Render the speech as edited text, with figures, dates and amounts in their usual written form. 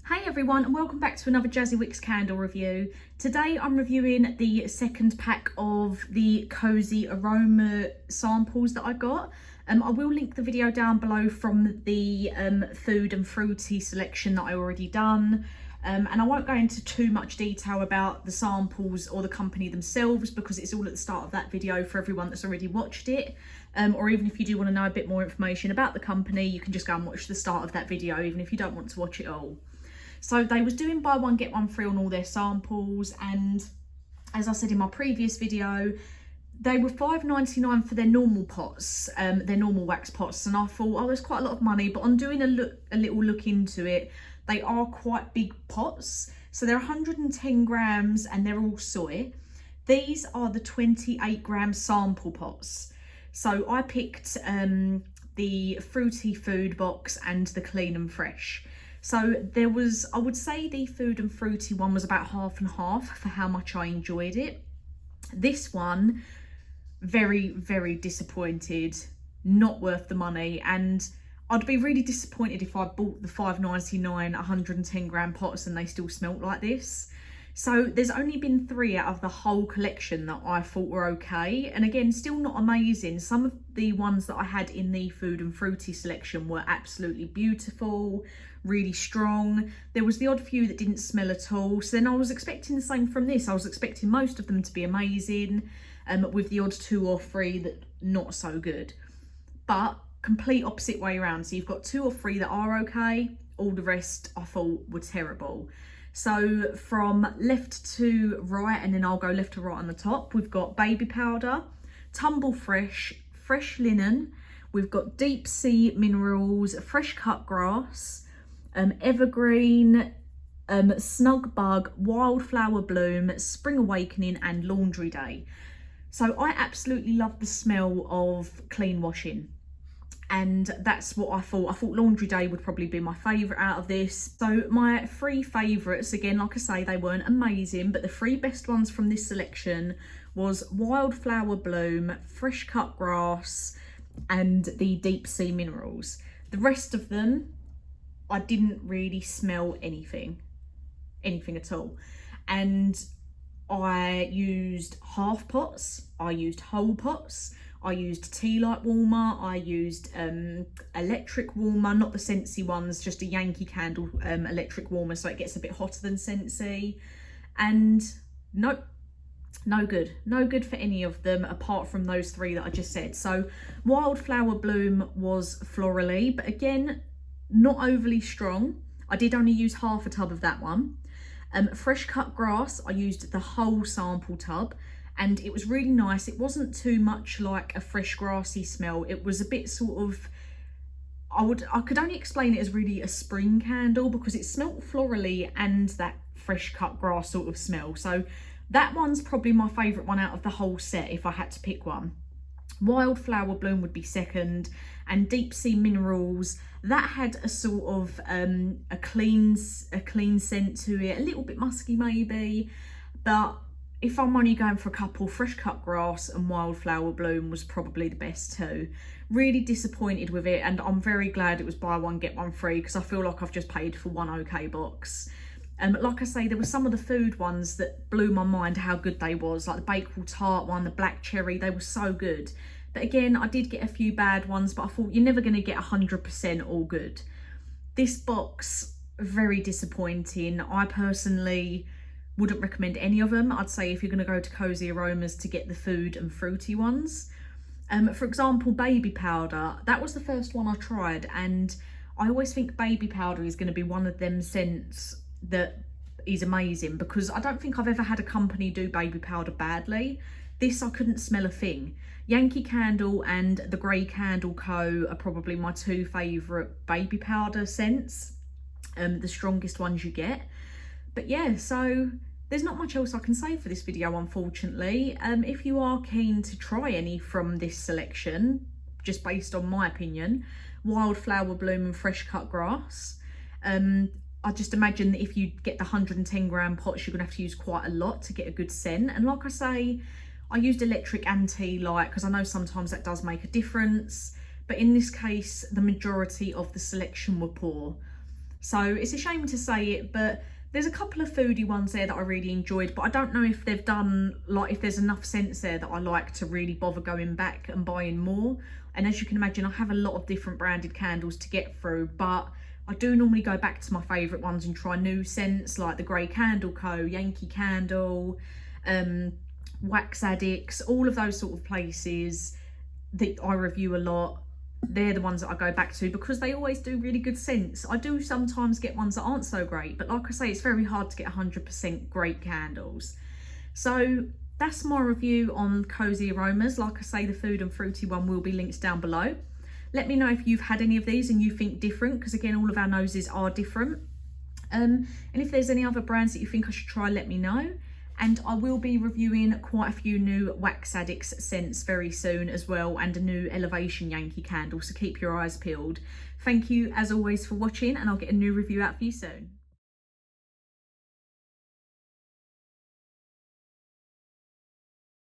Hey everyone, and welcome back to another Jazzy Wicks candle review. Today I'm reviewing the second pack of the Cosy Aroma samples that I got. I will link the video down below from the food and fruity selection that I already done. And I won't go into too much detail about the samples or the company themselves because it's all at the start of that video for everyone that's already watched it. Or even if you do want to know a bit more information about the company, you can just go and watch the start of that video, even if you don't want to watch it all. So they was doing buy one get one free on all their samples, and as I said in my previous video, they were $5.99 for their normal pots, their normal wax pots, and I thought, oh, there's quite a lot of money. But on doing a little look into it, they are quite big pots. So they're 110 grams and they're all soy. These are the 28 gram sample pots. So I picked the fruity food box and the clean and fresh. So there was, I would say the food and fruity one was about half and half for how much I enjoyed it. This one, very, very disappointed, not worth the money. And I'd be really disappointed if I bought the $5.99 110 gram pots and they still smelt like this. So there's only been 3 out of the whole collection that I thought were okay. And again, still not amazing. Some of the ones that I had in the food and fruity selection were absolutely beautiful, really strong. There was the odd few that didn't smell at all. So then I was expecting the same from this. I was expecting most of them to be amazing, with the odd 2 or 3 that not so good. But complete opposite way around. So you've got 2 or 3 that are okay. All the rest I thought were terrible. So from left to right, and then I'll go left to right on the top, we've got baby powder, tumble fresh, fresh linen, we've got deep sea minerals, fresh cut grass, evergreen, snug bug, wildflower bloom, spring awakening, and laundry day. So I absolutely love the smell of clean washing. And that's what I thought. I thought laundry day would probably be my favourite out of this. So my 3 favourites, again, like I say, they weren't amazing, but the 3 best ones from this selection was wildflower bloom, fresh cut grass, and the deep sea minerals. The rest of them, I didn't really smell anything at all. And I used half pots, I used whole pots, I used tea light warmer, I used electric warmer, not the Scentsy ones, just a Yankee Candle electric warmer, so it gets a bit hotter than Scentsy. And nope, no good for any of them apart from those 3 that I just said. So wildflower bloom was florally, but again, not overly strong. I did only use half a tub of that one. Fresh cut grass, I used the whole sample tub, and it was really nice. It wasn't too much like a fresh grassy smell. It was a bit sort of, I could only explain it as really a spring candle because it smelt florally and that fresh cut grass sort of smell. So that one's probably my favourite one out of the whole set if I had to pick one. Wildflower bloom would be second, and deep sea minerals, that had a sort of a clean scent to it, a little bit musky maybe, but if I'm only going for a couple, fresh cut grass and wildflower bloom was probably the best 2. Really disappointed with it, and I'm very glad it was buy one get one free because I feel like I've just paid for one okay box. Like I say, there were some of the food ones that blew my mind how good they was, like the Bakewell tart one, the black cherry, they were so good. But again, I did get a few bad ones, but I thought you're never going to get 100% all good. This box, very disappointing. I personally wouldn't recommend any of them. I'd say if you're going to go to Cosy Aromas to get the food and fruity ones. For example, baby powder, that was the first one I tried, and I always think baby powder is going to be one of them scents that is amazing because I don't think I've ever had a company do baby powder badly. This, I couldn't smell a thing. Yankee Candle and the Grey Candle Co are probably my 2 favourite baby powder scents, the strongest ones you get. But yeah, so there's not much else I can say for this video, unfortunately. If you are keen to try any from this selection, just based on my opinion, wildflower bloom and fresh cut grass, I just imagine that if you get the 110 gram pots, you're gonna have to use quite a lot to get a good scent. And like I say, I used electric and tea light because I know sometimes that does make a difference. But in this case, the majority of the selection were poor. So it's a shame to say it, but there's a couple of foodie ones there that I really enjoyed, but I don't know if they've done, like, if there's enough scents there that I like to really bother going back and buying more. And as you can imagine, I have a lot of different branded candles to get through, but I do normally go back to my favourite ones and try new scents like the Grey Candle Co., Yankee Candle, Wax Addicts, all of those sort of places that I review a lot. They're the ones that I go back to because they always do really good scents. I do sometimes get ones that aren't so great, but like I say, it's very hard to get 100% great candles. So that's my review on Cosy Aromas. Like I say, the food and fruity one will be linked down below. Let me know if you've had any of these and you think different, because again, all of our noses are different. And if there's any other brands that you think I should try, let me know. And I will be reviewing quite a few new Wax Addicts scents very soon as well, and a new Elevation Yankee candle, so keep your eyes peeled. Thank you as always for watching, and I'll get a new review out for you soon.